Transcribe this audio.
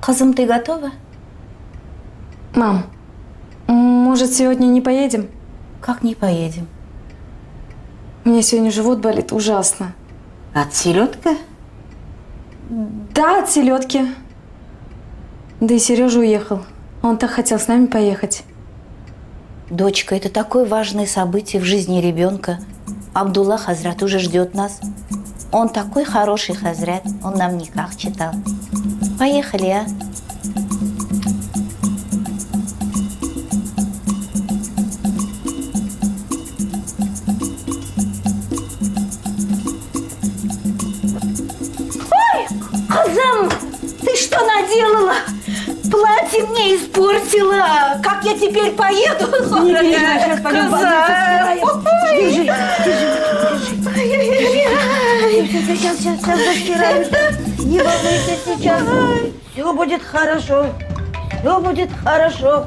Кызым, ты готова? Мам, может, сегодня не поедем? Как не поедем? У меня сегодня живот болит ужасно. От селедка? Да, от селедки. Да и Сережа уехал. Он так хотел с нами поехать. Дочка, это такое важное событие в жизни ребенка. Абдулла Хазрат уже ждет нас. Он такой хороший Хазрат, он нам никак читал. Поехали, а? Кызым, ты что наделала? Платье мне испортила. Как я теперь поеду? Не переживай, сейчас пойдем в больницу. Держи, держи. Сейчас застираем. Не волнуйся сейчас. Все будет хорошо. Все будет хорошо.